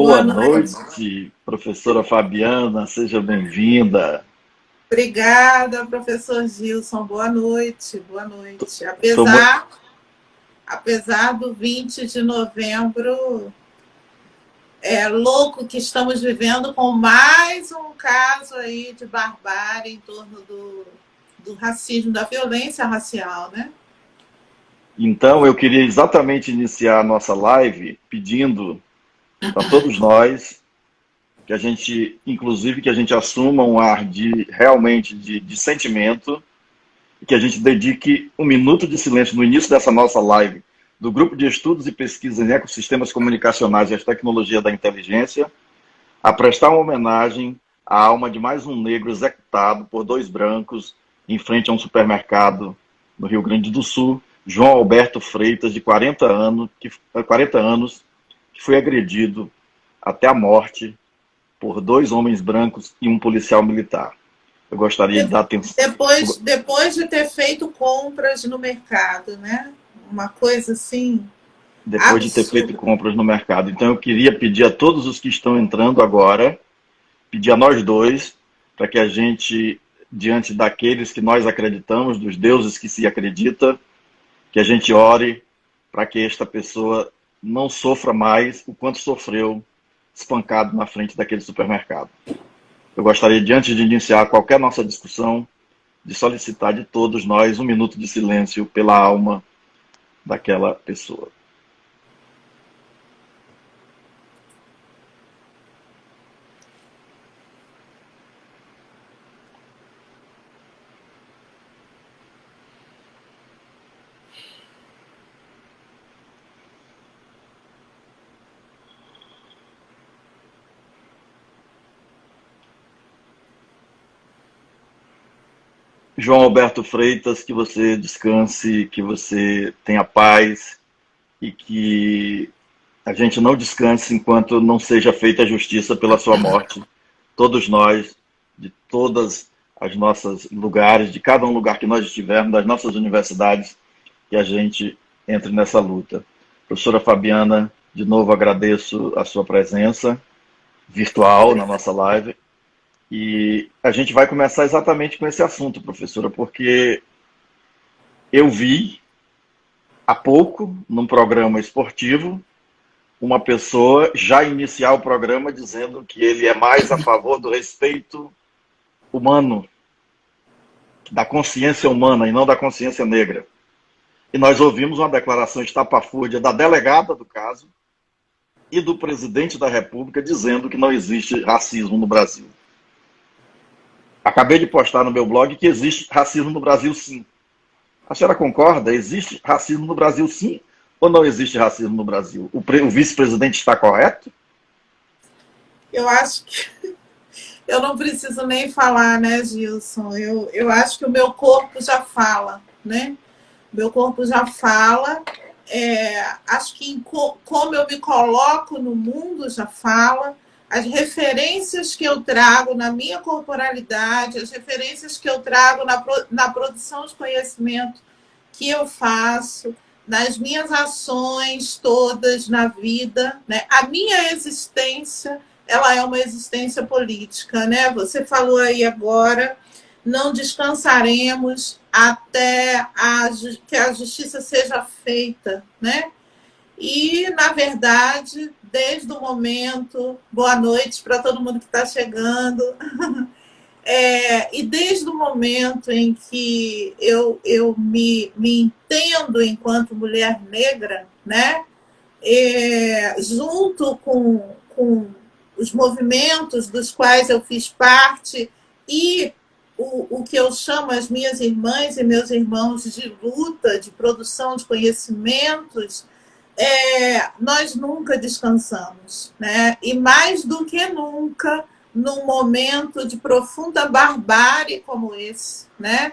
Boa Boa noite. noite, professora Fabiana, seja bem-vinda. Obrigada, professor Gilson. Boa noite. Boa noite. Sou muito... Apesar do 20 de novembro, é louco que estamos vivendo com mais um caso aí de barbárie em torno do racismo, da violência racial, né? Então, eu queria exatamente iniciar a nossa live pedindo para todos nós que a gente, inclusive, que a gente assuma um ar de realmente de sentimento e que a gente dedique um minuto de silêncio no início dessa nossa live do Grupo de Estudos e Pesquisas em Ecossistemas Comunicacionais e as Tecnologias da Inteligência a prestar uma homenagem à alma de mais um negro executado por dois brancos em frente a um supermercado no Rio Grande do Sul, João Alberto Freitas, de 40 anos, que foi agredido até a morte por dois homens brancos e um policial militar. Eu gostaria de dar atenção. Depois de ter feito compras no mercado, né? Uma coisa assim Depois de ter feito absurda. compras no mercado. Então, eu queria pedir a todos os que estão entrando agora, pedir a nós dois, para que a gente, diante daqueles que nós acreditamos, dos deuses que se acredita, que a gente ore para que esta pessoa não sofra mais o quanto sofreu espancado na frente daquele supermercado. Eu gostaria, antes de iniciar qualquer nossa discussão, de solicitar de todos nós um minuto de silêncio pela alma daquela pessoa. João Alberto Freitas, que você descanse, que você tenha paz e que a gente não descanse enquanto não seja feita a justiça pela sua morte. Todos nós, de todas as nossas lugares, de cada um lugar que nós estivermos, das nossas universidades, que a gente entre nessa luta. Professora Fabiana, de novo agradeço a sua presença virtual na nossa live. E a gente vai começar exatamente com esse assunto, professora, porque eu vi há pouco, num programa esportivo, uma pessoa já iniciar o programa dizendo que ele é mais a favor do respeito humano, da consciência humana e não da consciência negra. E nós ouvimos uma declaração estapafúrdia da delegada do caso e do presidente da República dizendo que não existe racismo no Brasil. Acabei de postar no meu blog que existe racismo no Brasil, sim. A senhora concorda? Existe racismo no Brasil, sim? Ou não existe racismo no Brasil? O vice-presidente está correto? Eu acho que eu não preciso nem falar, né, Gilson? Eu acho que o meu corpo já fala, né? Meu corpo já fala. Acho que como eu me coloco no mundo já fala. As referências que eu trago na minha corporalidade, as referências que eu trago na produção de conhecimento que eu faço, nas minhas ações todas na vida, né? A minha existência, ela é uma existência política, né? Você falou aí agora, não descansaremos até que a justiça seja feita, né? E, na verdade, desde o momento, boa noite para todo mundo que está chegando, e desde o momento em que eu me entendo enquanto mulher negra, né? Junto com os movimentos dos quais eu fiz parte e o que eu chamo as minhas irmãs e meus irmãos de luta, de produção de conhecimentos, nós nunca descansamos, né? E mais do que nunca, num momento de profunda barbárie como esse, né?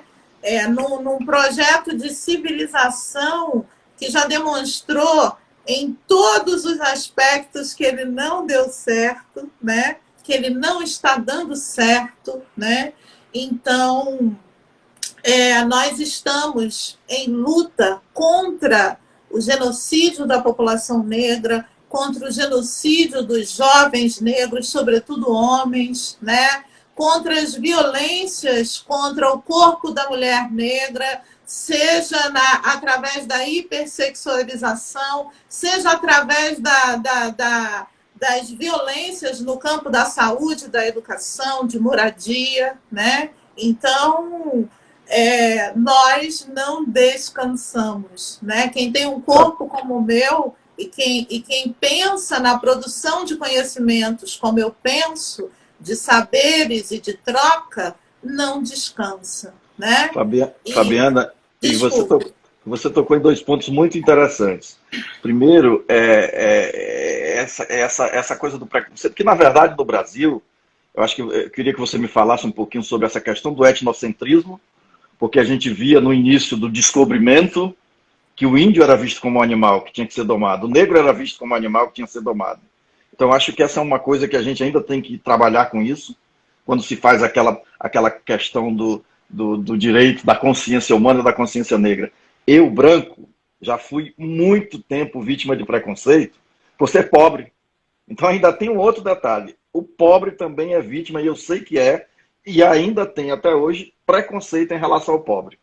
Num projeto de civilização que já demonstrou em todos os aspectos que ele não deu certo, né? Que ele não está dando certo, né? Então, nós estamos em luta contra o genocídio da população negra, contra o genocídio dos jovens negros, sobretudo homens, né? Contra as violências contra o corpo da mulher negra, seja através da hipersexualização, seja através das violências no campo da saúde, da educação, de moradia, né? Então, nós não descansamos, né? Quem tem um corpo como o meu e quem pensa na produção de conhecimentos como eu penso, de saberes e de troca, não descansa, né? Fabiana, e Desculpe. você tocou em dois pontos muito interessantes. Primeiro, essa coisa do preconceito, que na verdade no Brasil, eu acho que eu queria que você me falasse um pouquinho sobre essa questão do etnocentrismo, porque a gente via no início do descobrimento que o índio era visto como um animal que tinha que ser domado, o negro era visto como um animal que tinha que ser domado. Então, acho que essa é uma coisa que a gente ainda tem que trabalhar com isso, quando se faz aquela questão do direito da consciência humana e da consciência negra. Eu, branco, já fui muito tempo vítima de preconceito por ser pobre. Então, ainda tem um outro detalhe. O pobre também é vítima, e eu sei que é, e ainda tem até hoje preconceito em relação ao pobre.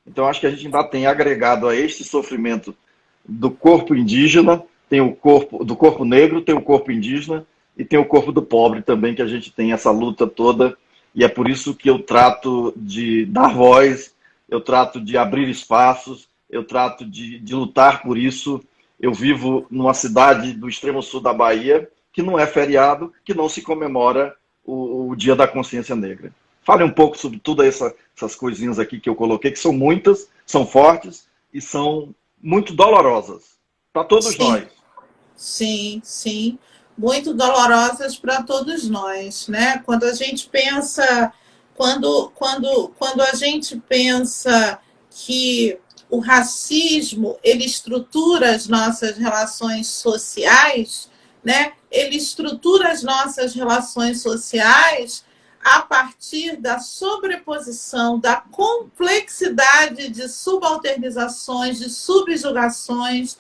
Então, acho que a gente ainda tem agregado a este sofrimento do corpo indígena, tem o corpo do corpo negro, tem o corpo indígena e tem o corpo do pobre também, que a gente tem essa luta toda. E é por isso que eu trato de dar voz, eu trato de abrir espaços, eu trato de lutar por isso. Eu vivo numa cidade do extremo sul da Bahia, que não é feriado, que não se comemora o Dia da Consciência Negra. Fale um pouco sobre todas essas coisinhas aqui que eu coloquei, que são muitas, são fortes e são muito dolorosas para todos nós. Sim, sim, sim. Muito dolorosas para todos nós, né? Quando a gente pensa, quando a gente pensa que o racismo ele estrutura as nossas relações sociais, né? Ele estrutura as nossas relações sociais a partir da sobreposição, da complexidade de subalternizações, de subjugações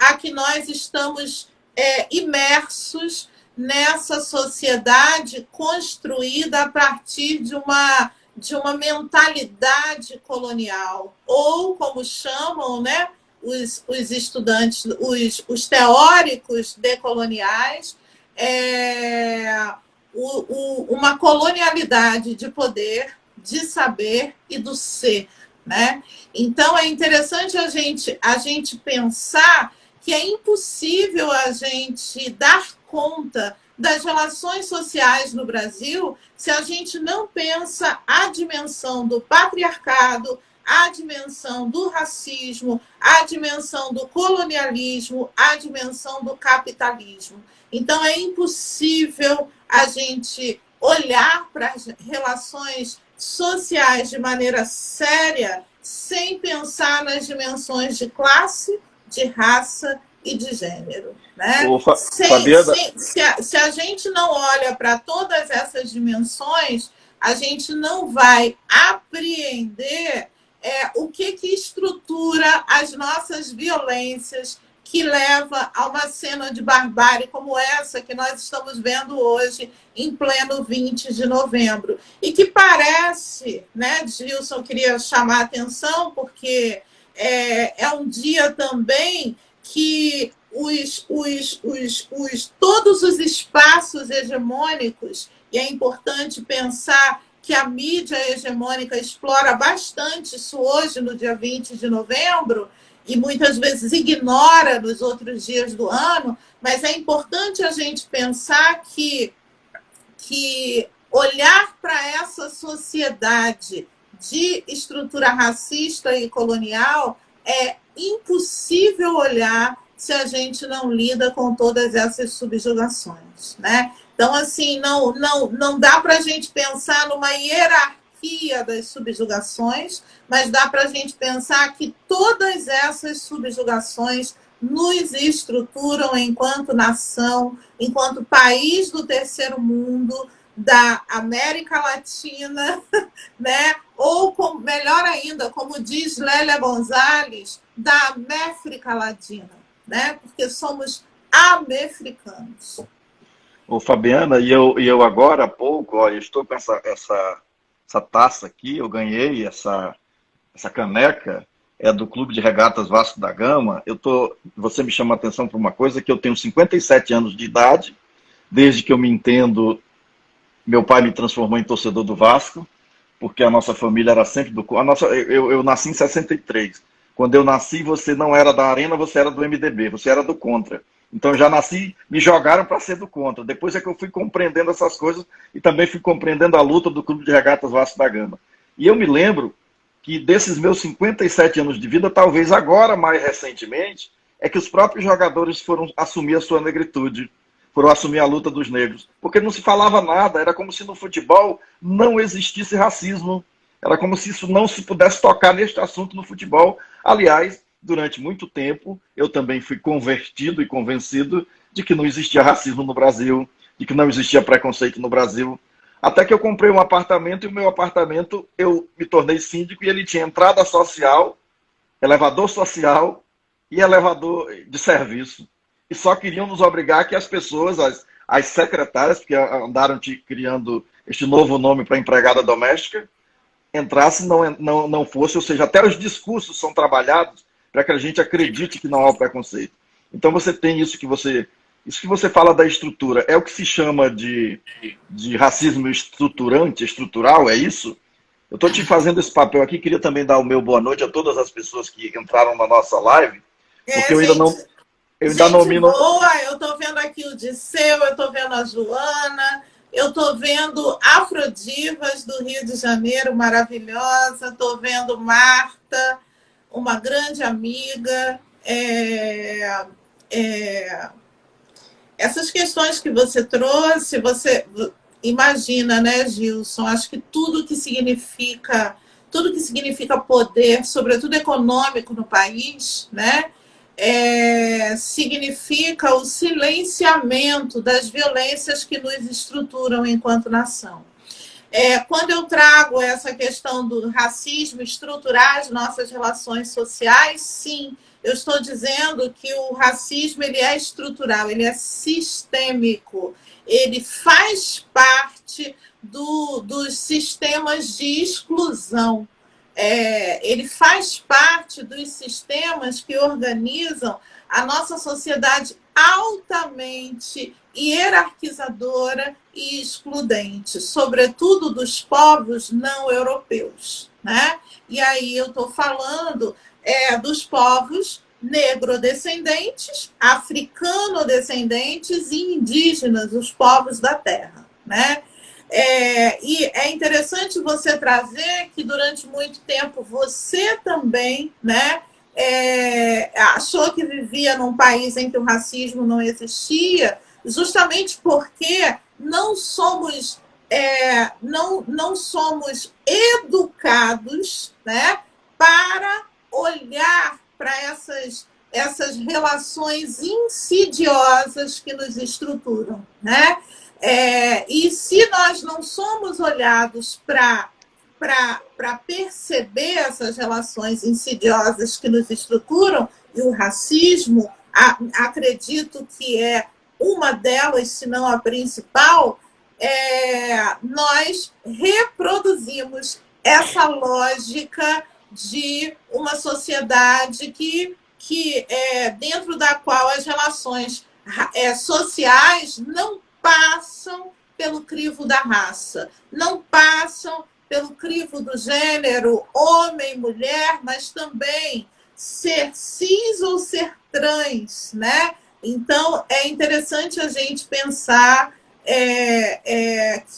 a que nós estamos imersos nessa sociedade construída a partir de uma mentalidade colonial, ou como chamam, né, os estudantes, os teóricos decoloniais, uma colonialidade de poder, de saber e do ser, né? Então é interessante a gente pensar que é impossível a gente dar conta das relações sociais no Brasil se a gente não pensa a dimensão do patriarcado, a dimensão do racismo, a dimensão do colonialismo, a dimensão do capitalismo. Então é impossível a gente olhar para as relações sociais de maneira séria sem pensar nas dimensões de classe, de raça e de gênero. Né? Fabiana, Se a gente não olha para todas essas dimensões, a gente não vai apreender o que estrutura as nossas violências, que leva a uma cena de barbárie como essa que nós estamos vendo hoje, em pleno 20 de novembro. E que parece, né, Gilson, queria chamar a atenção, porque é um dia também que todos os espaços hegemônicos, e é importante pensar que a mídia hegemônica explora bastante isso hoje, no dia 20 de novembro, e muitas vezes ignora nos outros dias do ano, mas é importante a gente pensar que olhar para essa sociedade de estrutura racista e colonial é impossível olhar se a gente não lida com todas essas subjugações, né? Então, assim, não dá para a gente pensar numa hierarquia das subjugações, mas dá para a gente pensar que todas essas subjugações nos estruturam enquanto nação, enquanto país do terceiro mundo, da América Latina, né? Ou, melhor ainda, como diz Lélia Gonzalez, da América Latina, né? Porque somos americanos. Ô, Fabiana, e eu agora há pouco, ó, eu estou com essa taça aqui, eu ganhei essa caneca, é do Clube de Regatas Vasco da Gama. Você me chama a atenção para uma coisa, que eu tenho 57 anos de idade, desde que eu me entendo, meu pai me transformou em torcedor do Vasco, porque a nossa família era sempre do... eu nasci em 63. Quando eu nasci, você não era da Arena, você era do MDB, você era do Contra. Então eu já nasci, me jogaram para ser do Contra. Depois é que eu fui compreendendo essas coisas e também fui compreendendo a luta do Clube de Regatas Vasco da Gama. E eu me lembro que desses meus 57 anos de vida, talvez agora, mais recentemente, é que os próprios jogadores foram assumir a sua negritude, foram assumir a luta dos negros. Porque não se falava nada, era como se no futebol não existisse racismo. Era como se isso não se pudesse tocar neste assunto no futebol. Aliás, durante muito tempo, eu também fui convertido e convencido de que não existia racismo no Brasil, de que não existia preconceito no Brasil. Até que eu comprei um apartamento e o meu apartamento, eu me tornei síndico e ele tinha entrada social, elevador social e elevador de serviço. E só queriam nos obrigar que as pessoas, as secretárias, porque andaram criando este novo nome para empregada doméstica, entrasse não fosse, ou seja, até os discursos são trabalhados para que a gente acredite que não há o preconceito. Então você tem isso que você fala da estrutura, é o que se chama de racismo estruturante, estrutural, é isso? Eu estou te fazendo esse papel aqui, queria também dar o meu boa noite a todas as pessoas que entraram na nossa live, porque eu ainda não Gente boa, eu estou vendo aqui o Disseu, eu estou vendo a Joana, eu estou vendo Afrodivas do Rio de Janeiro, maravilhosa, estou vendo Marta, uma grande amiga. Essas questões que você trouxe, você imagina, né, Gilson? Acho que tudo que significa poder, sobretudo econômico no país, né? Significa o silenciamento das violências que nos estruturam enquanto nação. Quando eu trago essa questão do racismo estruturar as nossas relações sociais, sim, eu estou dizendo que o racismo ele é estrutural, ele é sistêmico, ele faz parte dos sistemas de exclusão. Ele faz parte dos sistemas que organizam a nossa sociedade altamente hierarquizadora e excludente, sobretudo dos povos não europeus, né? E aí eu estou falando dos povos negrodescendentes, africano-descendentes e indígenas, os povos da terra, né? E é interessante você trazer que durante muito tempo você também, né, achou que vivia num país em que o racismo não existia, justamente porque não somos educados, né, para olhar para essas relações insidiosas que nos estruturam, né? E se nós não somos olhados para perceber essas relações insidiosas que nos estruturam, e o racismo, acredito que é uma delas, se não a principal, nós reproduzimos essa lógica de uma sociedade que dentro da qual as relações sociais não passam pelo crivo da raça, não passam pelo crivo do gênero, homem, mulher, mas também ser cis ou ser trans, né? Então, é interessante a gente pensar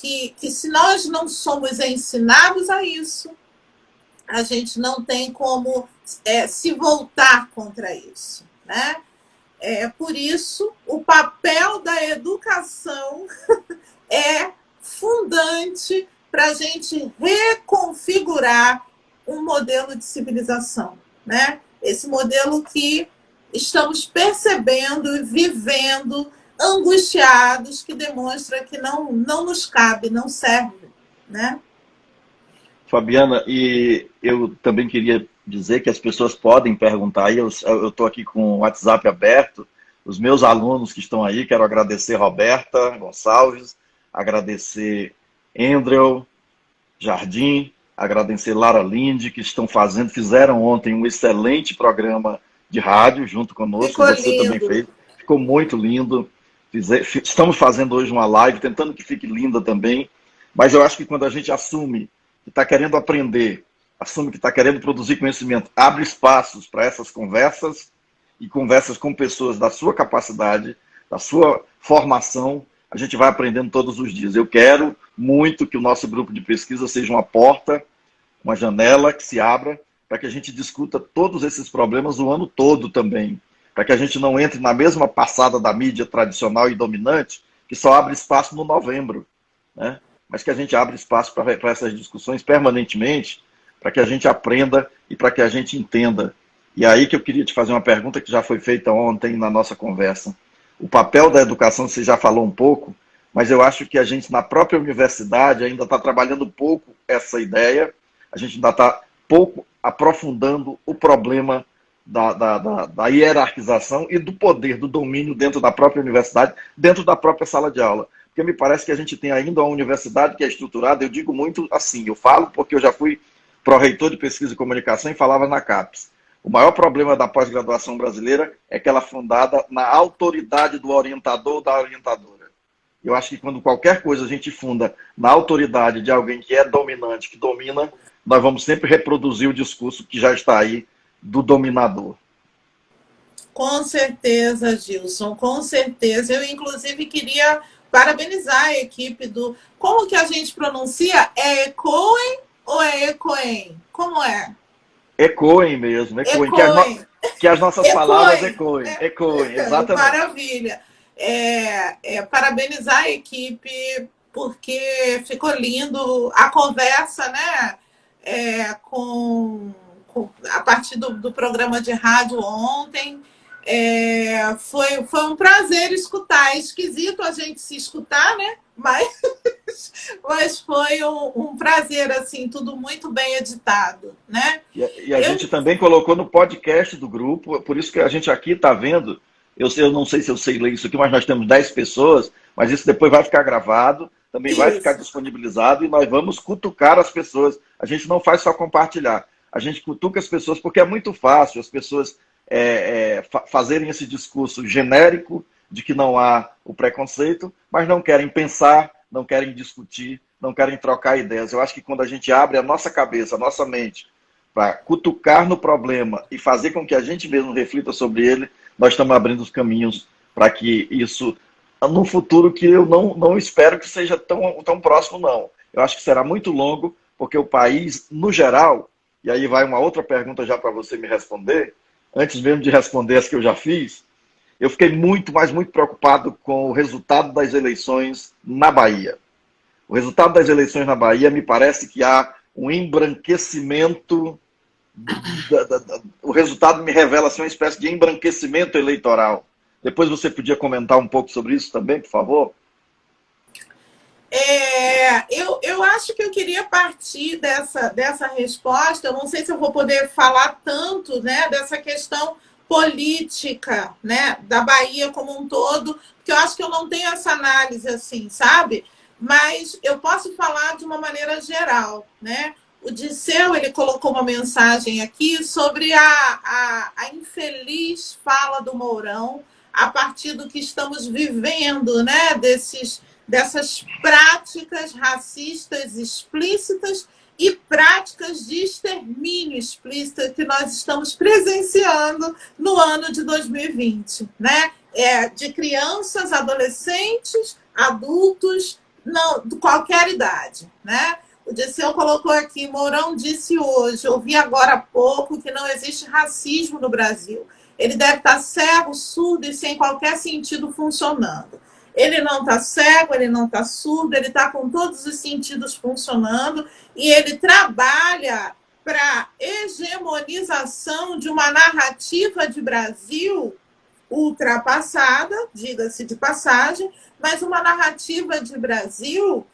que se nós não somos ensinados a isso, a gente não tem como se voltar contra isso, né? Por isso, o papel da educação é fundante para a gente reconfigurar um modelo de civilização, né? Esse modelo que estamos percebendo e vivendo angustiados, que demonstra que não nos cabe, não serve, né? Fabiana, e eu também queria dizer que as pessoas podem perguntar, e eu estou aqui com o WhatsApp aberto, os meus alunos que estão aí. Quero agradecer Roberta Gonçalves, agradecer Andrew Jardim, agradecer Lara Linde, que fizeram ontem um excelente programa de rádio junto conosco. Ficou Você também lindo. fez, ficou muito lindo. Estamos fazendo hoje uma live, tentando que fique linda também, mas eu acho que quando a gente assume que está querendo aprender, assume que está querendo produzir conhecimento, abre espaços para essas conversas e conversas com pessoas da sua capacidade, da sua formação, a gente vai aprendendo todos os dias. Eu quero muito que o nosso grupo de pesquisa seja uma porta, uma janela que se abra para que a gente discuta todos esses problemas o ano todo também, para que a gente não entre na mesma passada da mídia tradicional e dominante, que só abre espaço no novembro, né? Mas que a gente abra espaço para essas discussões permanentemente, para que a gente aprenda e para que a gente entenda. E aí que eu queria te fazer uma pergunta que já foi feita ontem na nossa conversa. O papel da educação, você já falou um pouco, mas eu acho que a gente, na própria universidade, ainda está trabalhando pouco essa ideia, a gente ainda está pouco aprofundando o problema da hierarquização e do poder, do domínio dentro da própria universidade, dentro da própria sala de aula. Porque me parece que a gente tem ainda uma universidade que é estruturada, eu digo muito assim, eu falo porque eu já fui pró-reitor de pesquisa e comunicação e falava na CAPES. O maior problema da pós-graduação brasileira é que ela é fundada na autoridade do orientador ou da orientadora. Eu acho que quando qualquer coisa a gente funda na autoridade de alguém que é dominante, que domina, nós vamos sempre reproduzir o discurso que já está aí do dominador. Com certeza, Gilson, com certeza. Eu, inclusive, queria parabenizar a equipe do... Como que a gente pronuncia? É Ecoem ou é Ecoem? Como é? Ecoem mesmo, ecoem. Ecoem. Que as nossas palavras ecoem. Né? Ecoem, exatamente. Maravilha. Parabenizar a equipe, porque ficou lindo a conversa, né? A partir do programa de rádio ontem. Foi um prazer escutar. É esquisito a gente se escutar, né? Mas foi um prazer, assim, tudo muito bem editado, né? E a gente também colocou no podcast do grupo, por isso que a gente aqui está vendo, eu não sei se eu sei ler isso aqui, mas nós temos 10 pessoas, mas isso depois vai ficar gravado, também vai ficar disponibilizado e nós vamos cutucar as pessoas. A gente não faz só compartilhar, a gente cutuca as pessoas porque é muito fácil as pessoas fazerem esse discurso genérico de que não há o preconceito, mas não querem pensar, não querem discutir, não querem trocar ideias. Eu acho que quando a gente abre a nossa cabeça, a nossa mente, para cutucar no problema e fazer com que a gente mesmo reflita sobre ele, nós estamos abrindo os caminhos para que isso, no futuro que eu não espero que seja tão próximo, não. Eu acho que será muito longo, porque o país, no geral, e aí vai uma outra pergunta já para você me responder, antes mesmo de responder as que eu já fiz, eu fiquei muito preocupado com o resultado das eleições na Bahia. O resultado das eleições na Bahia, me parece que há um embranquecimento, o resultado me revela assim, uma espécie de embranquecimento eleitoral. Depois você podia comentar um pouco sobre isso também, por favor? Eu acho que eu queria partir dessa resposta, eu não sei se eu vou poder falar tanto, né, dessa questão política, né, da Bahia como um todo, porque eu acho que eu não tenho essa análise assim, sabe? Mas eu posso falar de uma maneira geral, né? O Disseu, ele colocou uma mensagem aqui sobre a infeliz fala do Mourão a partir do que estamos vivendo, né? Dessas práticas racistas explícitas e práticas de extermínio explícita que nós estamos presenciando no ano de 2020, né? De crianças, adolescentes, adultos, de qualquer idade, né? O Disseu colocou aqui, Mourão disse hoje, ouvi agora há pouco, que não existe racismo no Brasil. Ele deve estar cego, surdo e sem qualquer sentido funcionando. Ele não está cego, ele não está surdo, ele está com todos os sentidos funcionando e ele trabalha para hegemonização de uma narrativa de Brasil ultrapassada, diga-se de passagem, mas uma narrativa de Brasil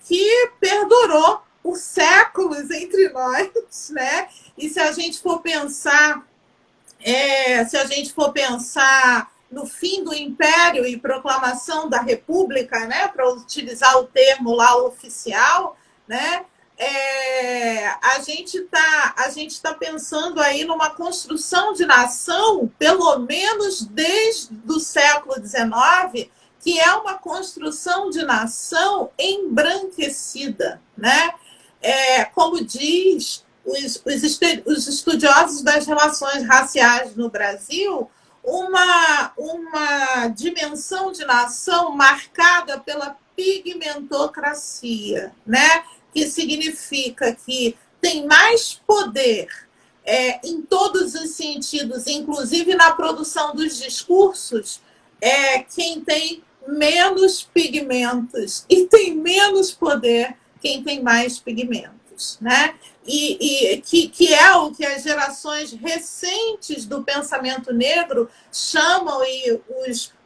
que perdurou por séculos entre nós, né? E se a gente for pensar no fim do Império e proclamação da República, né, para utilizar o termo lá oficial, né, a gente tá pensando aí numa construção de nação, pelo menos desde o século XIX, que é uma construção de nação embranquecida, né? Como diz os estudiosos das relações raciais no Brasil, uma dimensão de nação marcada pela pigmentocracia, né? Que significa que tem mais poder em todos os sentidos, inclusive na produção dos discursos, quem tem menos pigmentos, e tem menos poder quem tem mais pigmentos, né? Que é o que as gerações recentes do pensamento negro chamam, e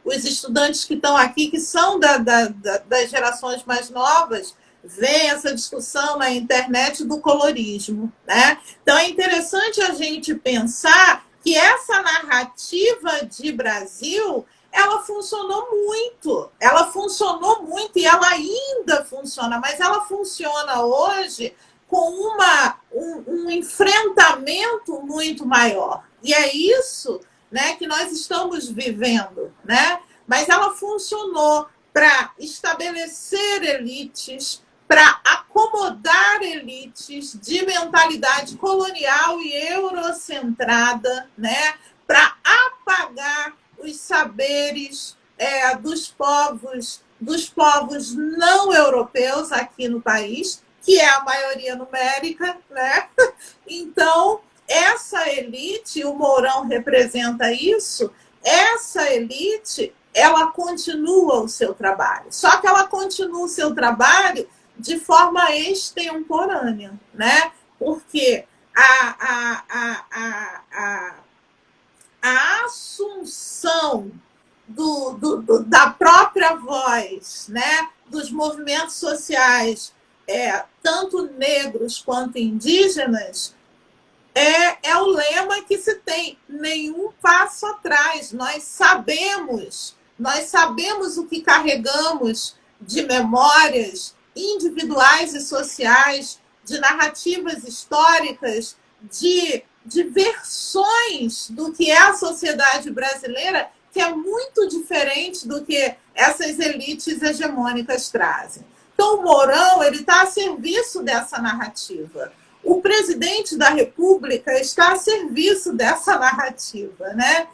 os estudantes que estão aqui, que são das gerações mais novas, vem essa discussão na internet do colorismo, né? Então é interessante a gente pensar que essa narrativa de Brasil, ela funcionou muito e ela ainda funciona, mas ela funciona hoje com um enfrentamento muito maior. E é isso, né, que nós estamos vivendo, né? Mas ela funcionou para estabelecer elites, para acomodar elites de mentalidade colonial e eurocentrada, né, para apagar os saberes dos povos não europeus aqui no país, que é a maioria numérica, né? Então, essa elite, o Mourão representa isso, essa elite, ela continua o seu trabalho. Só que ela continua o seu trabalho de forma extemporânea, né? Porque a assunção da própria voz, né? Dos movimentos sociais, tanto negros quanto indígenas, é o lema que se tem: nenhum passo atrás. Nós sabemos o que carregamos de memórias individuais e sociais, de narrativas históricas, de versões do que é a sociedade brasileira, que é muito diferente do que essas elites hegemônicas trazem. Então, o Mourão está a serviço dessa narrativa. O presidente da República está a serviço dessa narrativa, né?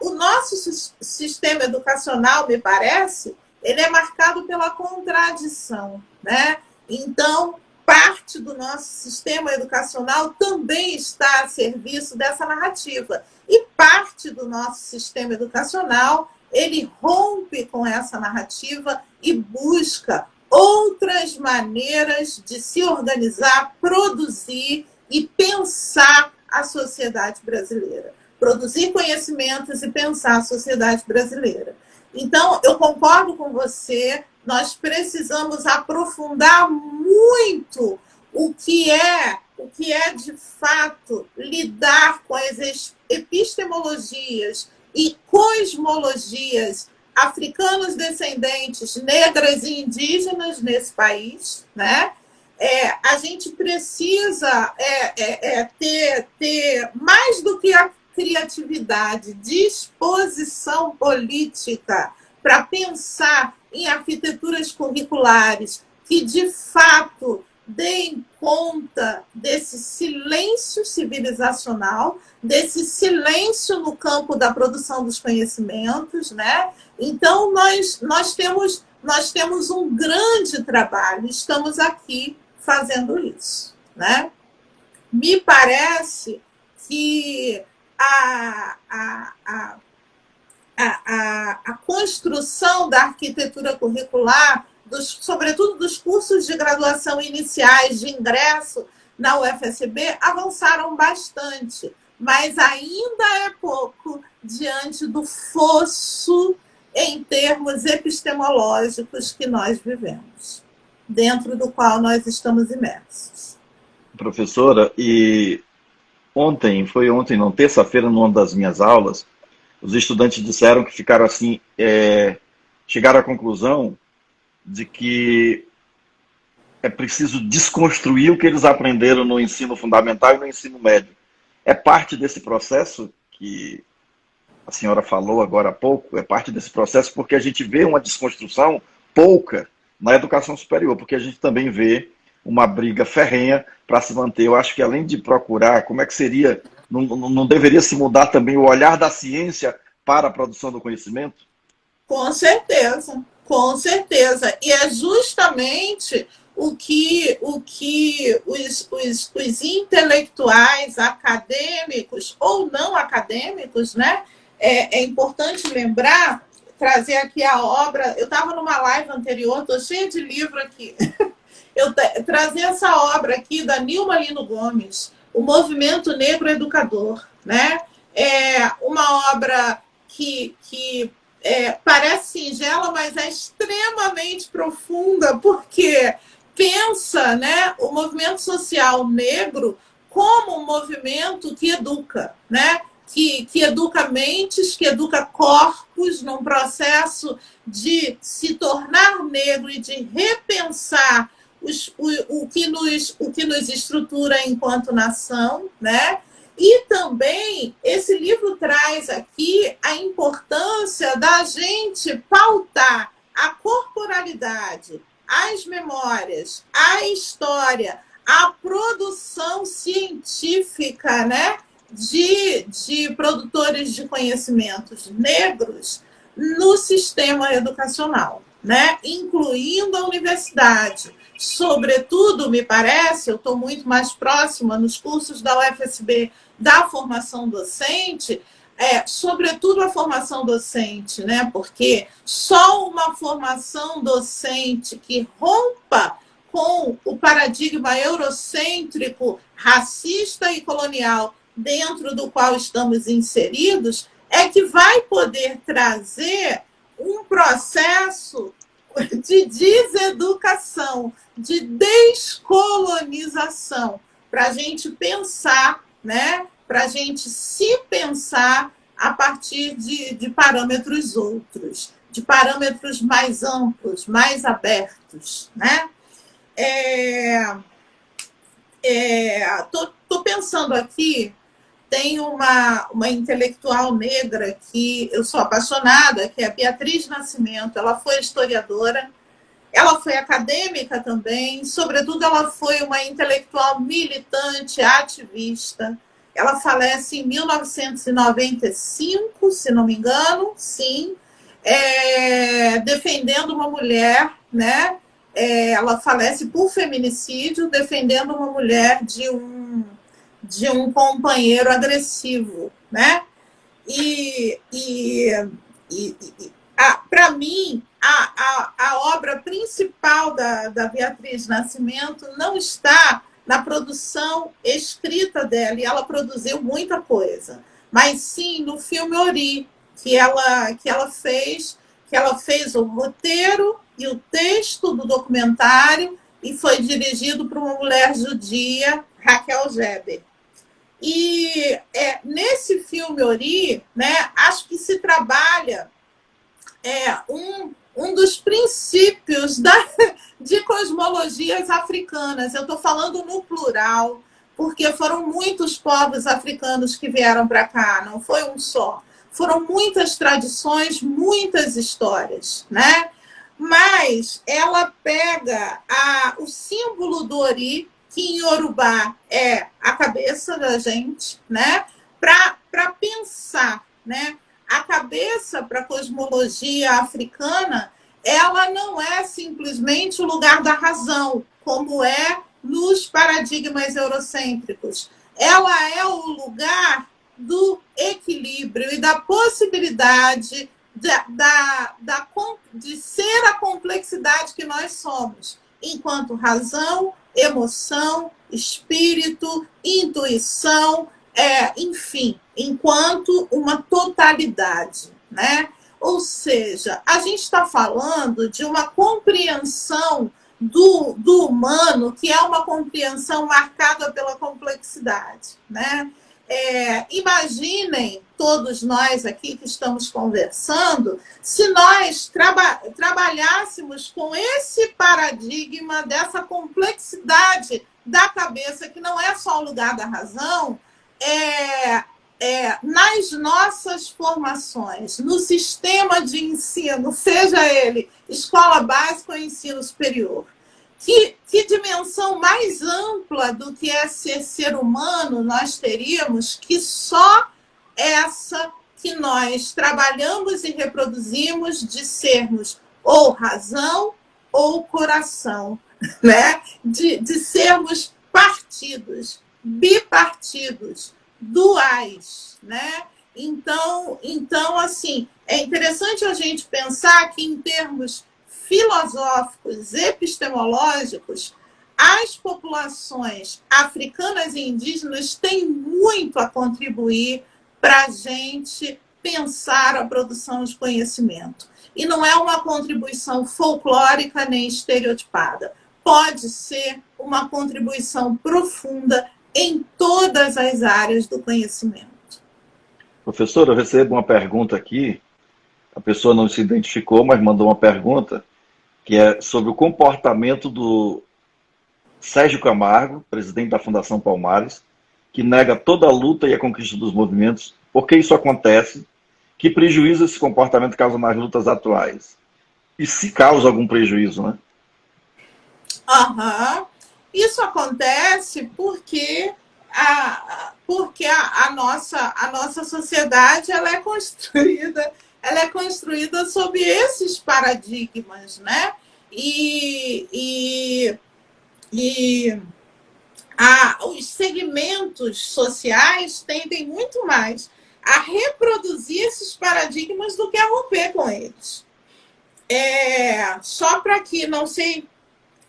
O nosso sistema educacional, me parece, ele é marcado pela contradição, né? Então, parte do nosso sistema educacional também está a serviço dessa narrativa. E parte do nosso sistema educacional, ele rompe com essa narrativa e busca outras maneiras de se organizar, produzir e pensar a sociedade brasileira. Produzir conhecimentos e pensar a sociedade brasileira. Então, eu concordo com você, nós precisamos aprofundar muito o que é de fato lidar com as epistemologias e cosmologias africanos descendentes, negras e indígenas nesse país, né? A gente precisa ter mais do que a criatividade, disposição política para pensar em arquiteturas curriculares que, de fato, deem conta desse silêncio civilizacional, desse silêncio no campo da produção dos conhecimentos, né? Então, nós temos um grande trabalho, estamos aqui fazendo isso, né? Me parece que a construção da arquitetura curricular, sobretudo dos cursos de graduação iniciais de ingresso na UFSB, avançaram bastante, mas ainda é pouco diante do fosso em termos epistemológicos que nós vivemos, dentro do qual nós estamos imersos. Professora, e ontem, não, terça-feira, numa das minhas aulas, os estudantes disseram que ficaram assim, chegaram à conclusão de que é preciso desconstruir o que eles aprenderam no ensino fundamental e no ensino médio. É parte desse processo que a senhora falou agora há pouco, é parte desse processo porque a gente vê uma desconstrução pouca na educação superior, porque a gente também vê uma briga ferrenha para se manter. Eu acho que além de procurar, como é que seria, não deveria se mudar também o olhar da ciência para a produção do conhecimento? Com certeza, com certeza. E é justamente o que os intelectuais, acadêmicos ou não acadêmicos, né? É importante lembrar, trazer aqui a obra. Eu estava numa live anterior, estou cheia de livro aqui. Trazer essa obra aqui da Nilma Lino Gomes, O Movimento Negro Educador, né? É uma obra que parece singela, mas é extremamente profunda, porque pensa, né, o movimento social negro como um movimento que educa, né? Que educa mentes, que educa corpos num processo de se tornar negro e de repensar o que nos estrutura enquanto nação, né? E também esse livro traz aqui a importância da gente pautar a corporalidade, as memórias, a história, a produção científica, né, de produtores de conhecimentos negros no sistema educacional, né, incluindo a universidade. Sobretudo, me parece, eu estou muito mais próxima nos cursos da UFSB da formação docente, sobretudo a formação docente, né? Porque só uma formação docente que rompa com o paradigma eurocêntrico, racista e colonial dentro do qual estamos inseridos é que vai poder trazer um processo de deseducação, de descolonização, para a gente pensar, né? Para a gente se pensar a partir de parâmetros outros, de parâmetros mais amplos, mais abertos, né? Tô pensando aqui, tem uma intelectual negra que eu sou apaixonada, que é a Beatriz Nascimento. Ela foi historiadora, ela foi acadêmica também, sobretudo ela foi uma intelectual militante, ativista. Ela falece em 1995, se não me engano, sim, defendendo uma mulher, né? Ela falece por feminicídio, defendendo uma mulher de um companheiro agressivo, né? Para mim, a obra principal da Beatriz Nascimento não está na produção escrita dela, e ela produziu muita coisa, mas sim no filme Ori, que ela fez o roteiro e o texto do documentário, e foi dirigido por uma mulher judia, Raquel Geber. E nesse filme Ori, né, acho que se trabalha um dos princípios de cosmologias africanas. Eu estou falando no plural, porque foram muitos povos africanos que vieram para cá, não foi um só. Foram muitas tradições, muitas histórias, né? Mas ela pega o símbolo do Ori, que em Yorubá é a cabeça da gente, né? Para pensar, né? A cabeça para a cosmologia africana, ela não é simplesmente o lugar da razão, como é nos paradigmas eurocêntricos. Ela é o lugar do equilíbrio e da possibilidade de ser a complexidade que nós somos, enquanto razão, emoção, espírito, intuição, enfim, enquanto uma totalidade, né? Ou seja, a gente está falando de uma compreensão do humano que é uma compreensão marcada pela complexidade, né? Imaginem, todos nós aqui que estamos conversando, se nós trabalhássemos com esse paradigma dessa complexidade da cabeça, que não é só o lugar da razão, nas nossas formações, no sistema de ensino, seja ele escola básica ou ensino superior. Que dimensão mais ampla do que é ser humano nós teríamos que só essa que nós trabalhamos e reproduzimos de sermos ou razão ou coração, né? De sermos partidos, bipartidos, duais, né? Então, assim, é interessante a gente pensar que, em termos filosóficos, epistemológicos, as populações africanas e indígenas têm muito a contribuir para a gente pensar a produção de conhecimento. E não é uma contribuição folclórica nem estereotipada. Pode ser uma contribuição profunda em todas as áreas do conhecimento. Professor, eu recebo uma pergunta aqui, a pessoa não se identificou, mas mandou uma pergunta, que é sobre o comportamento do Sérgio Camargo, presidente da Fundação Palmares, que nega toda a luta e a conquista dos movimentos. Por que isso acontece? Que prejuízo esse comportamento causa nas lutas atuais? E se causa algum prejuízo, né? Isso acontece porque a nossa sociedade ela é construída sob esses paradigmas, né? Os segmentos sociais tendem muito mais a reproduzir esses paradigmas do que a romper com eles. Só para que, não sei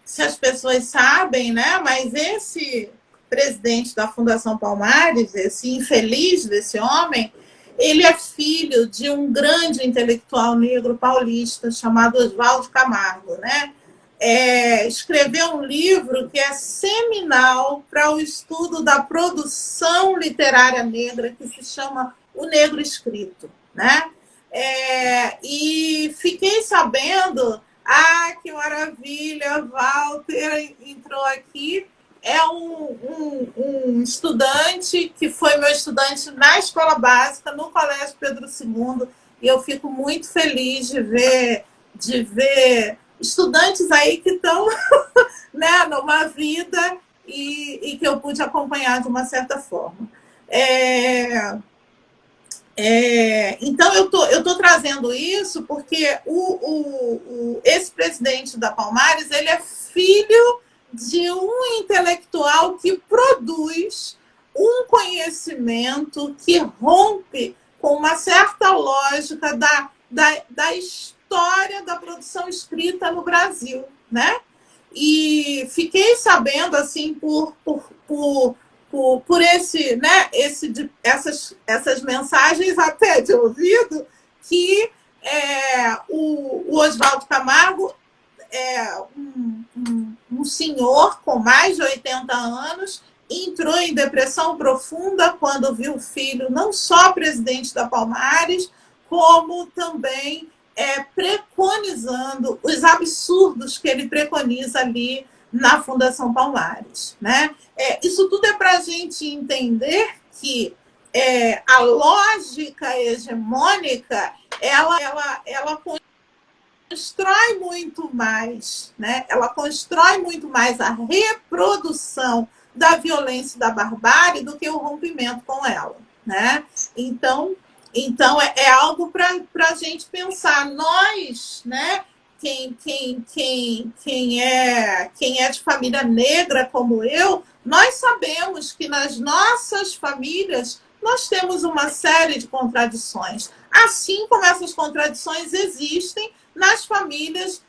se as pessoas sabem, né? Mas esse presidente da Fundação Palmares, esse infeliz desse homem, ele é filho de um grande intelectual negro paulista chamado Oswaldo Camargo, né? Escreveu um livro que é seminal para o estudo da produção literária negra, que se chama O Negro Escrito, né? E fiquei sabendo, que maravilha, Walter entrou aqui, é um estudante que foi meu estudante na escola básica, no Colégio Pedro II, e eu fico muito feliz de ver estudantes aí que estão né, numa vida e que eu pude acompanhar de uma certa forma. Então, eu tô trazendo isso porque esse presidente da Palmares, ele é filho de um intelectual que produz um conhecimento que rompe com uma certa lógica da história da produção escrita no Brasil, né? E fiquei sabendo, assim, por esse, né, essas mensagens até de ouvido, que o Oswaldo Camargo é um senhor com mais de 80 anos, entrou em depressão profunda quando viu o filho, não só presidente da Palmares, como também preconizando os absurdos que ele preconiza ali na Fundação Palmares, né? Isso tudo é para a gente entender que a lógica hegemônica ela constrói muito mais, né? Ela constrói muito mais a reprodução da violência e da barbárie do que o rompimento com ela, né? Então é algo para a gente pensar. Nós, né? Quem é de família negra como eu, nós sabemos que nas nossas famílias nós temos uma série de contradições, assim como essas contradições existem nas famílias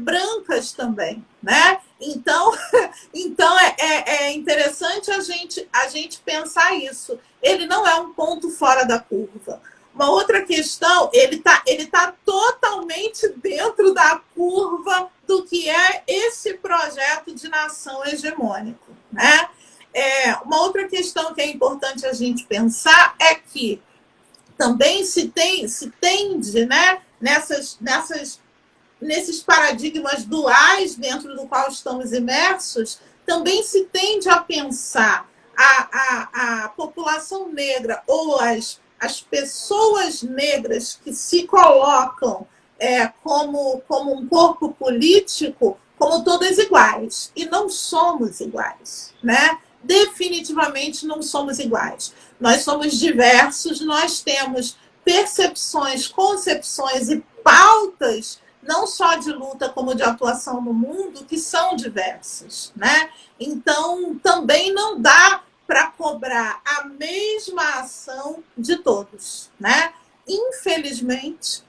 brancas também, né? Então é interessante a gente pensar isso. Ele não é um ponto fora da curva. Uma outra questão, ele tá totalmente dentro da curva do que é esse projeto de nação hegemônico, né? Uma outra questão que é importante a gente pensar é que também se tende, né, nesses paradigmas duais dentro do qual estamos imersos, também se tende a pensar a população negra ou as pessoas negras que se colocam como um corpo político como todas iguais. E não somos iguais, né? Definitivamente não somos iguais. Nós somos diversos, nós temos percepções, concepções e pautas, não só de luta como de atuação no mundo, que são diversas, né? Então, também não dá para cobrar a mesma ação de todos, né? Infelizmente,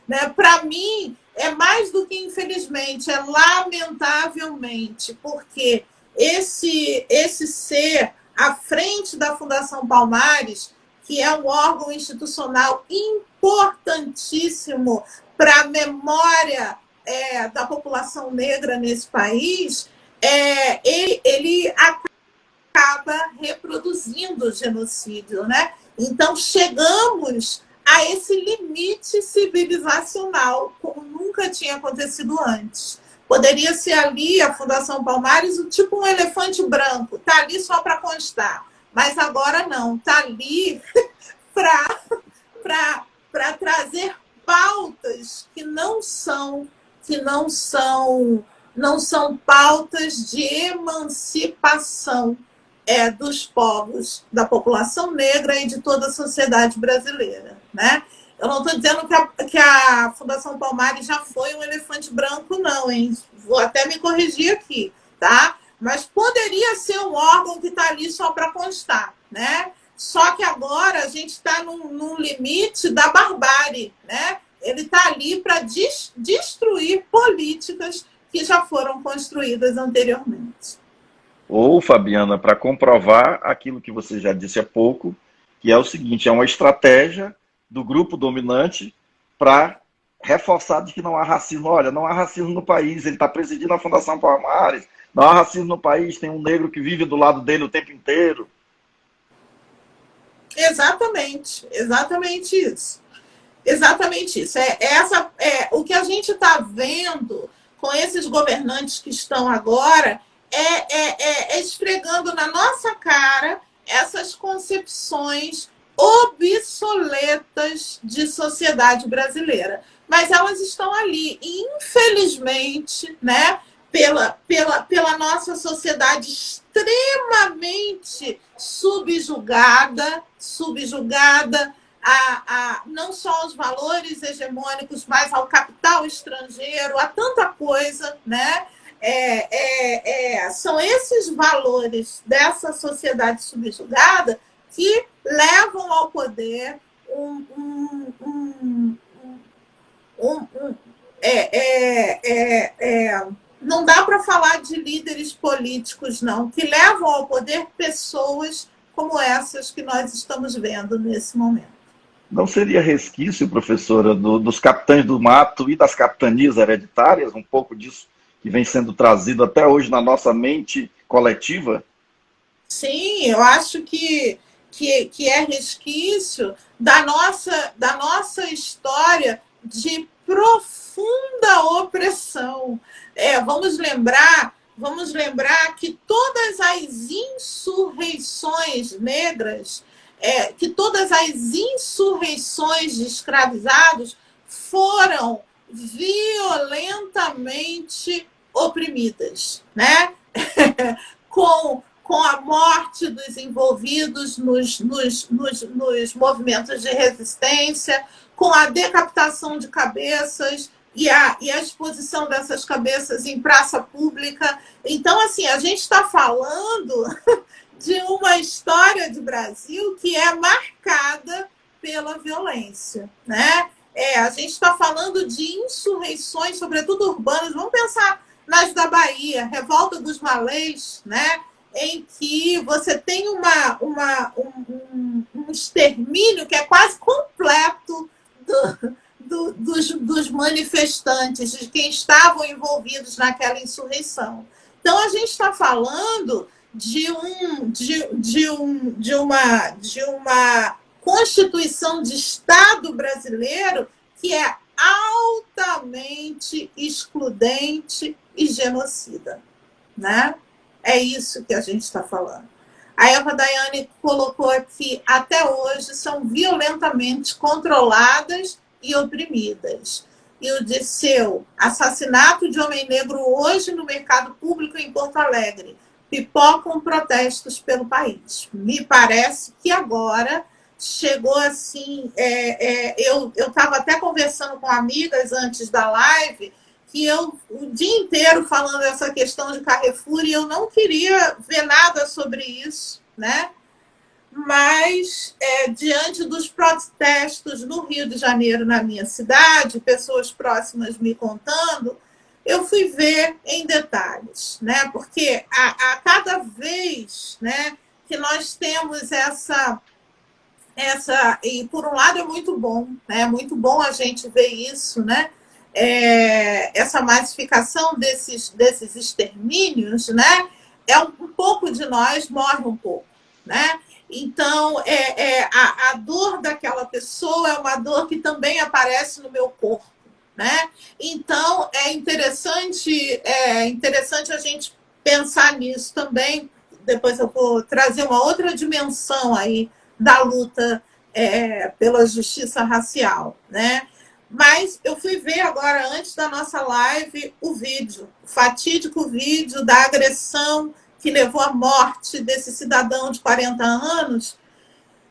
né? Para mim, é mais do que infelizmente, é lamentavelmente, porque esse ser à frente da Fundação Palmares, que é um órgão institucional importantíssimo para a memória da população negra nesse país, ele acaba reproduzindo o genocídio, né? Então, chegamos a esse limite civilizacional, como nunca tinha acontecido antes. Poderia ser ali a Fundação Palmares, tipo um elefante branco, está ali só para constar. Mas agora não, está ali para trazer pautas que não são pautas de emancipação dos povos, da população negra e de toda a sociedade brasileira, né? Eu não estou dizendo que a Fundação Palmares já foi um elefante branco, não, hein? Vou até me corrigir aqui, tá? Mas poderia ser um órgão que está ali só para constar, né? Só que agora a gente está num limite da barbárie, né? Ele está ali para destruir políticas que já foram construídas anteriormente. Ou, Fabiana, para comprovar aquilo que você já disse há pouco, que é o seguinte, é uma estratégia do grupo dominante para reforçar de que não há racismo. Olha, não há racismo no país, ele está presidindo a Fundação Palmares, não há racismo no país, tem um negro que vive do lado dele o tempo inteiro. Exatamente isso. Exatamente isso. O que a gente está vendo com esses governantes que estão agora esfregando na nossa cara essas concepções obsoletas de sociedade brasileira. Mas elas estão ali. E, infelizmente, né, pela nossa sociedade extremamente subjugada não só aos valores hegemônicos, mas ao capital estrangeiro, a tanta coisa, né? São esses valores dessa sociedade subjugada que levam ao poder não dá para falar de líderes políticos, não, que levam ao poder pessoas como essas que nós estamos vendo nesse momento. Não seria resquício, professora, dos capitães do mato e das capitanias hereditárias, um pouco disso que vem sendo trazido até hoje na nossa mente coletiva? Sim, eu acho que é resquício da nossa história de profunda opressão. Vamos lembrar que todas as insurreições negras, que todas as insurreições de escravizados foram violentamente oprimidas, né? com a morte dos envolvidos nos movimentos de resistência, com a decapitação de cabeças e a exposição dessas cabeças em praça pública. Então, assim, a gente está falando de uma história de Brasil que é marcada pela violência, né? A gente está falando de insurreições, sobretudo urbanas. Vamos pensar nas da Bahia, Revolta dos Malês, né? Em que você tem um extermínio que é quase completo dos manifestantes, de quem estavam envolvidos naquela insurreição. Então, a gente está falando de uma Constituição de Estado brasileiro que é altamente excludente e genocida, né? É isso que a gente está falando. A Eva Daiane colocou aqui, até hoje, são violentamente controladas e oprimidas. E o Disseu, assassinato de homem negro hoje no mercado público em Porto Alegre. Pipocam protestos pelo país. Me parece que agora chegou assim... eu estava até conversando com amigas antes da live, que eu o dia inteiro falando essa questão de Carrefour e eu não queria ver nada sobre isso, né? Mas, diante dos protestos no Rio de Janeiro, na minha cidade, pessoas próximas me contando, eu fui ver em detalhes, né? Porque a cada vez, né, que nós temos essa... E, por um lado, é muito bom, né? É muito bom a gente ver isso, né? Essa massificação desses extermínios, né? Um pouco de nós morre um pouco, né? Então, a dor daquela pessoa é uma dor que também aparece no meu corpo, né? Então, é interessante a gente pensar nisso também. Depois eu vou trazer uma outra dimensão aí da luta pela justiça racial, né? Mas eu fui ver agora, antes da nossa live, o fatídico vídeo da agressão que levou à morte desse cidadão de 40 anos,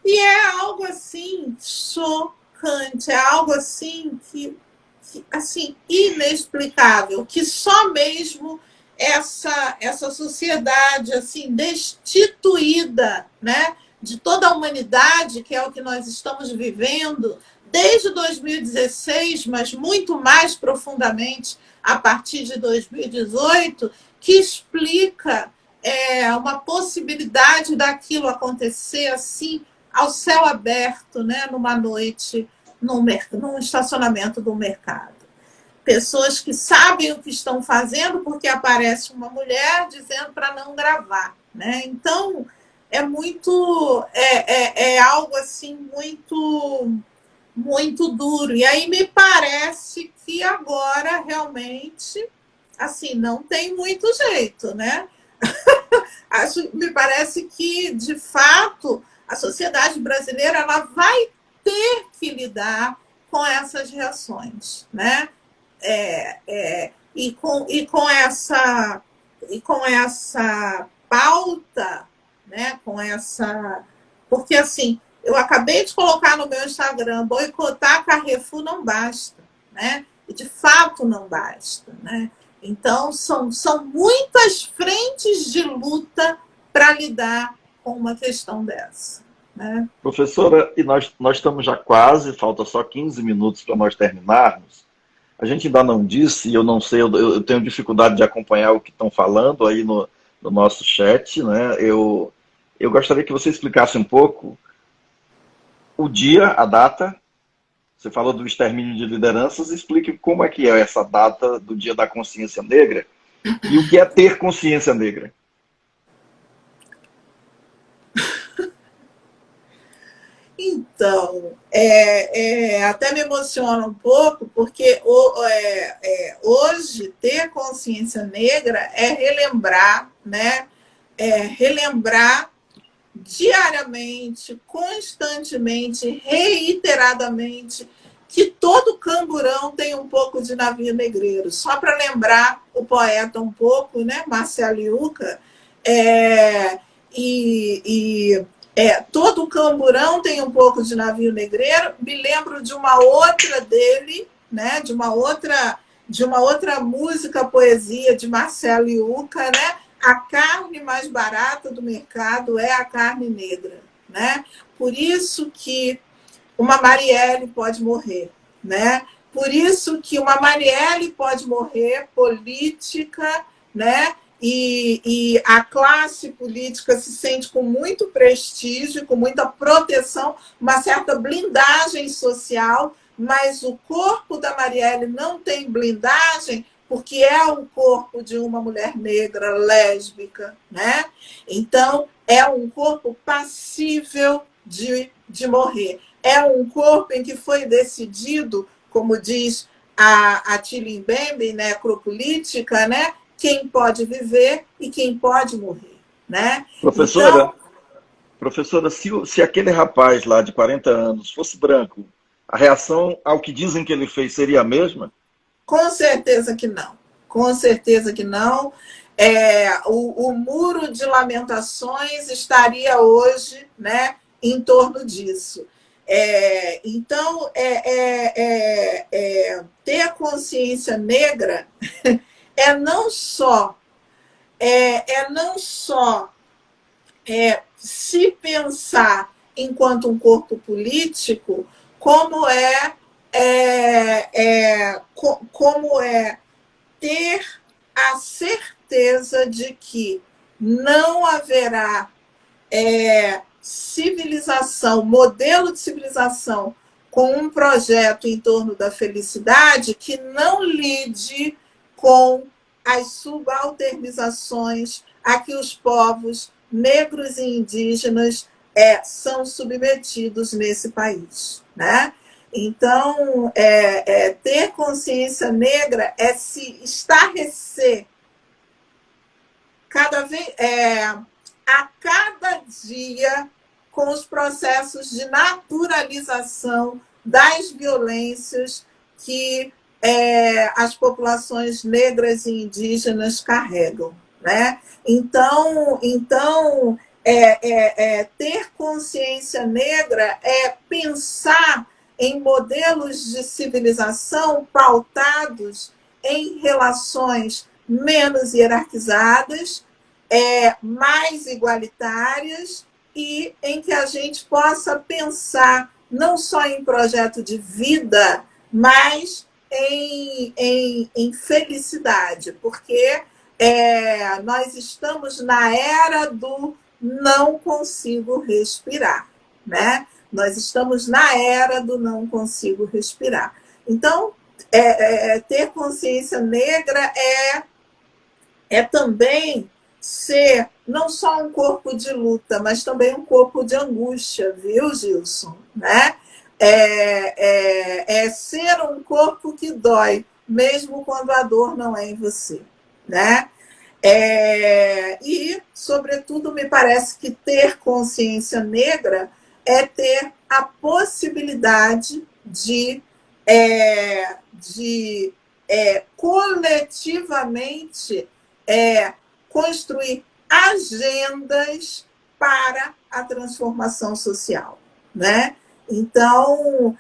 e é algo assim chocante, é algo assim que assim, inexplicável, que só mesmo essa sociedade assim destituída, né, de toda a humanidade, que é o que nós estamos vivendo desde 2016, mas muito mais profundamente a partir de 2018, que explica uma possibilidade daquilo acontecer assim, ao céu aberto, né, numa noite, num estacionamento do mercado. Pessoas que sabem o que estão fazendo porque aparece uma mulher dizendo para não gravar, né? Então, é algo assim muito duro. E aí me parece que agora realmente assim não tem muito jeito, né? Me parece que de fato a sociedade brasileira ela vai ter que lidar com essas reações, né? E com essa pauta, né? Porque assim, eu acabei de colocar no meu Instagram, boicotar Carrefour não basta, né? E de fato não basta, né? Então são muitas frentes de luta para lidar com uma questão dessa, né? Professora, e nós estamos já quase, falta só 15 minutos para nós terminarmos. A gente ainda não disse, e eu não sei, eu tenho dificuldade de acompanhar o que estão falando aí no nosso chat, né? Eu gostaria que você explicasse um pouco o dia, a data. Você falou do extermínio de lideranças, explique como é que é essa data do Dia da Consciência Negra e o que é ter consciência negra. Então, até me emociona um pouco, porque hoje ter consciência negra é relembrar, né? Relembrar diariamente, constantemente, reiteradamente, que todo camburão tem um pouco de navio negreiro. Só para lembrar o poeta um pouco, né? Marcelo Yuca, todo camburão tem um pouco de navio negreiro. Me lembro de uma outra dele, né? de uma outra música, poesia de Marcelo Yuca, né? A carne mais barata do mercado é a carne negra, né? Por isso que uma Marielle pode morrer, né? Por isso que uma Marielle pode morrer política, né? E a classe política se sente com muito prestígio, com muita proteção, uma certa blindagem social, mas o corpo da Marielle não tem blindagem porque é o corpo de uma mulher negra, lésbica, né? Então, é um corpo passível de morrer. É um corpo em que foi decidido, como diz a Tilly Mbembe, necropolítica, né? Quem pode viver e quem pode morrer, né? Professora, Então, professora, se aquele rapaz lá de 40 anos fosse branco, a reação ao que dizem que ele fez seria a mesma? com certeza que não. Com certeza que não. O muro de lamentações estaria hoje, né, em torno disso. Então, ter consciência negra é não só, não só se pensar enquanto um corpo político, como como é ter a certeza de que não haverá civilização, modelo de civilização com um projeto em torno da felicidade que não lide com as subalternizações a que os povos negros e indígenas são submetidos nesse país, né? Então, ter consciência negra é se estarrecer a cada dia com os processos de naturalização das violências que as populações negras e indígenas carregam, né? Então ter consciência negra é pensar em modelos de civilização pautados em relações menos hierarquizadas, mais igualitárias e em que a gente possa pensar não só em projeto de vida, mas em felicidade, porque nós estamos na era do não consigo respirar, né? Nós estamos na era do não consigo respirar. Então, ter consciência negra é também ser não só um corpo de luta, mas também um corpo de angústia, viu, Gilson? Né? É ser um corpo que dói, mesmo quando a dor não é em você. Né? E, sobretudo, me parece que ter consciência negra é ter a possibilidade de coletivamente construir agendas para a transformação social, né? Então,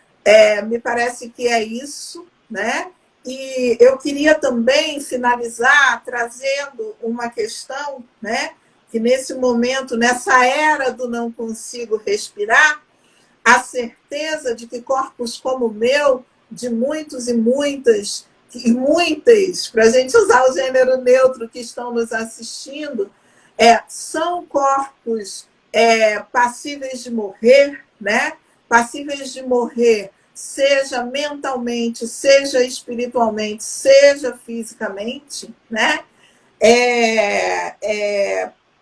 me parece que é isso, né? E eu queria também finalizar trazendo uma questão, né? Que nesse momento, nessa era do não consigo respirar, a certeza de que corpos como o meu, de muitos e muitas, para a gente usar o gênero neutro que estão nos assistindo, são corpos passíveis de morrer, né? Passíveis de morrer, seja mentalmente, seja espiritualmente, seja fisicamente, né?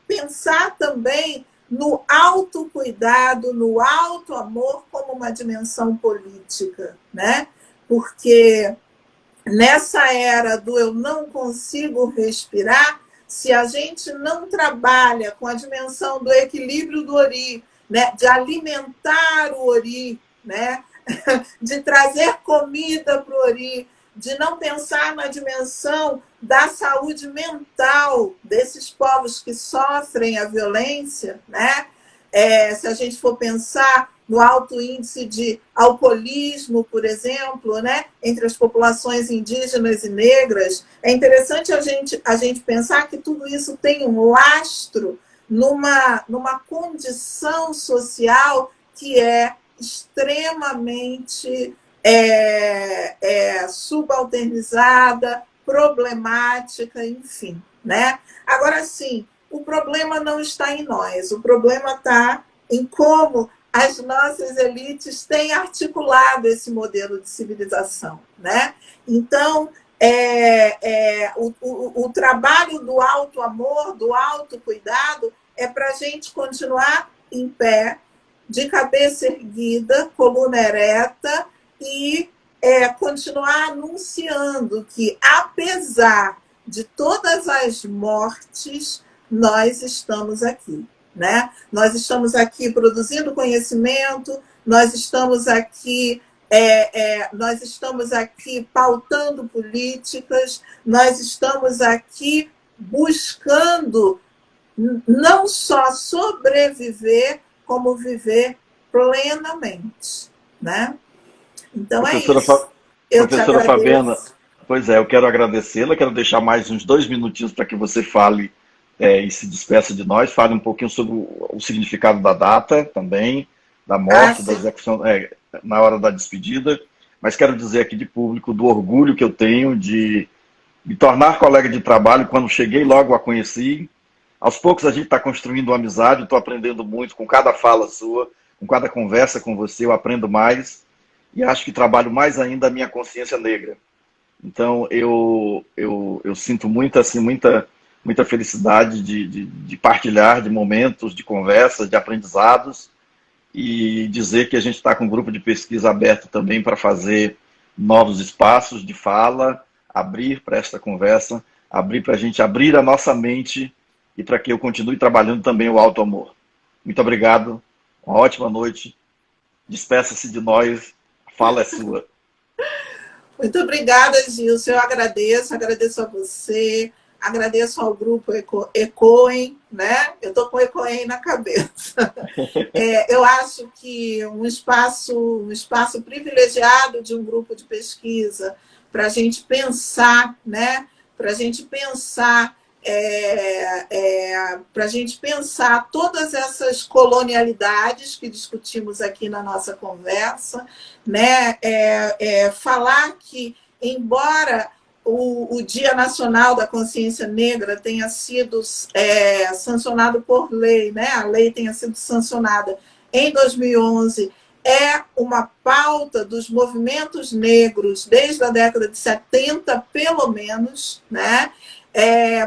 Pensar também no autocuidado, no autoamor como uma dimensão política, né? Porque nessa era do eu não consigo respirar, se a gente não trabalha com a dimensão do equilíbrio do Ori, né? De alimentar o Ori, né? De trazer comida para o Ori, de não pensar na dimensão da saúde mental desses povos que sofrem a violência, né? Se a gente for pensar no alto índice de alcoolismo, por exemplo, né, entre as populações indígenas e negras, é interessante a gente pensar que tudo isso tem um lastro numa condição social que é extremamente subalternizada, problemática, enfim, né? Agora, sim, o problema não está em nós, o problema está em como as nossas elites têm articulado esse modelo de civilização, né? Então, O trabalho do auto-amor, do autocuidado, é para a gente continuar em pé, de cabeça erguida, coluna ereta, e continuar anunciando que, apesar de todas as mortes, nós estamos aqui, né? Nós estamos aqui produzindo conhecimento, nós estamos aqui pautando políticas, nós estamos aqui buscando não só sobreviver, como viver plenamente, né? Então é isso. Eu te Professora Fabiana, agradeço. pois é, eu quero agradecê-la, quero deixar mais uns 2 minutinhos para que você fale e se despeça de nós, fale um pouquinho sobre o significado da data também, da morte, da Sim. execução, na hora da despedida, mas quero dizer aqui de público do orgulho que eu tenho de me tornar colega de trabalho. Quando cheguei, logo a conheci. Aos poucos a gente está construindo uma amizade, estou aprendendo muito com cada fala sua, com cada conversa com você, eu aprendo mais e acho que trabalho mais ainda a minha consciência negra. Então eu sinto muita, assim, muita felicidade de partilhar de momentos, de conversas, de aprendizados e dizer que a gente está com um grupo de pesquisa aberto também para fazer novos espaços de fala, abrir para esta conversa, abrir para a gente abrir a nossa mente e para que eu continue trabalhando também o alto amor. Muito obrigado, uma ótima noite, despeça-se de nós, a fala é sua. Muito obrigada, Gilson. Eu agradeço a você, agradeço ao grupo Ecoem, né? Eu estou com Ecoem na cabeça. Eu acho que um espaço privilegiado de um grupo de pesquisa para a gente pensar, né? Para a gente pensar para a gente pensar todas essas colonialidades que discutimos aqui na nossa conversa, né? Falar que, embora o Dia Nacional da Consciência Negra tenha sido sancionado por lei, né? A lei tenha sido sancionada em 2011, é uma pauta dos movimentos negros desde a década de 70, pelo menos, né?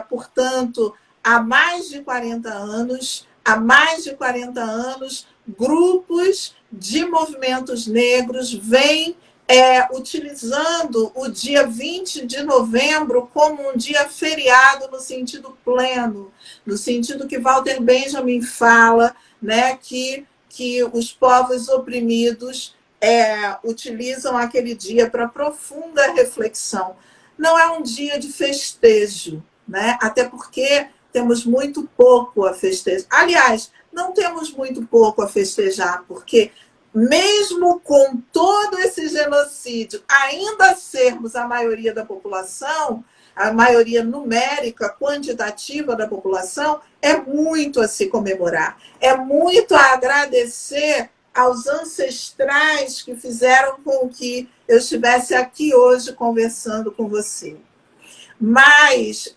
Portanto, há mais de 40 anos, grupos de movimentos negros vêm utilizando o dia 20 de novembro como um dia feriado no sentido pleno, no sentido que Walter Benjamin fala, né, que os povos oprimidos utilizam aquele dia para profunda reflexão. Não é um dia de festejo, né? Até porque temos muito pouco a festejar. Aliás, não temos muito pouco a festejar, porque mesmo com todo esse genocídio, ainda sermos a maioria da população, a maioria numérica, quantitativa da população, é muito a se comemorar, é muito a agradecer aos ancestrais que fizeram com que eu estivesse aqui hoje conversando com você. Mas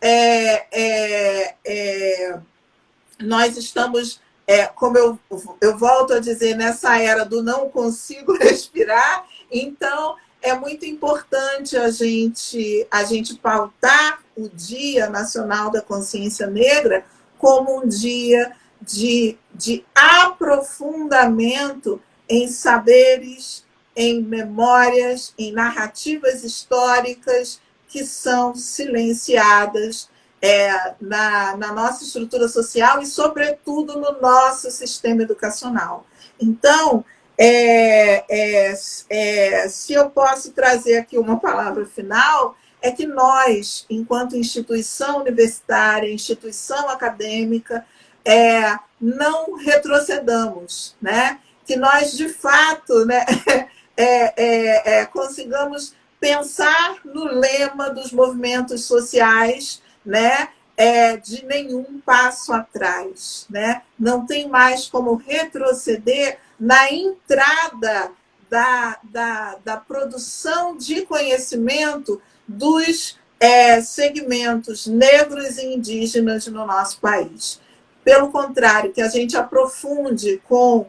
nós estamos, como eu volto a dizer, nessa era do não consigo respirar, então é muito importante a gente pautar o Dia Nacional da Consciência Negra como um dia de aprofundamento em saberes, em memórias, em narrativas históricas que são silenciadas na nossa estrutura social e, sobretudo, no nosso sistema educacional. Então, se eu posso trazer aqui uma palavra final, é que nós, enquanto instituição universitária, instituição acadêmica, não retrocedamos, né? Que nós, de fato, né, consigamos pensar no lema dos movimentos sociais, né, de nenhum passo atrás, né? Não tem mais como retroceder na entrada da produção de conhecimento dos segmentos negros e indígenas no nosso país. Pelo contrário, que a gente aprofunde com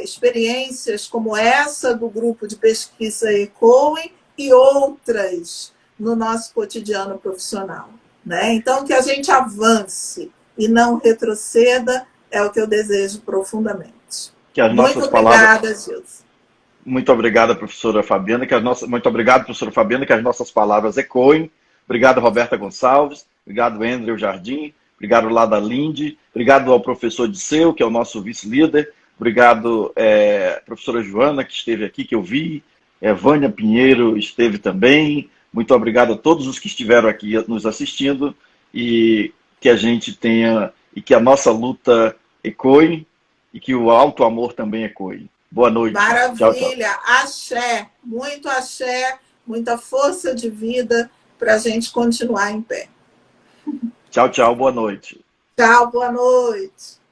experiências como essa do grupo de pesquisa Ecoem e outras no nosso cotidiano profissional, né? Então, que a gente avance e não retroceda é o que eu desejo profundamente. Que as Muito nossas palavras... obrigada, Gilson. Muito obrigado, professora Fabiana, muito obrigado, professora Fabiana, que as nossas palavras ecoem. Obrigado, Roberta Gonçalves. Obrigado, Andrew Jardim. Obrigado, Lada Linde. Obrigado ao professor Disseu, que é o nosso vice-líder. Obrigado, professora Joana, que esteve aqui, que eu vi. Vânia Pinheiro esteve também. Muito obrigado a todos os que estiveram aqui nos assistindo e que a gente tenha, e que a nossa luta ecoe e que o alto amor também ecoe. Boa noite. Maravilha. Tchau, tchau. Axé, muita força de vida para a gente continuar em pé. Tchau, tchau. Boa noite. Tchau, boa noite.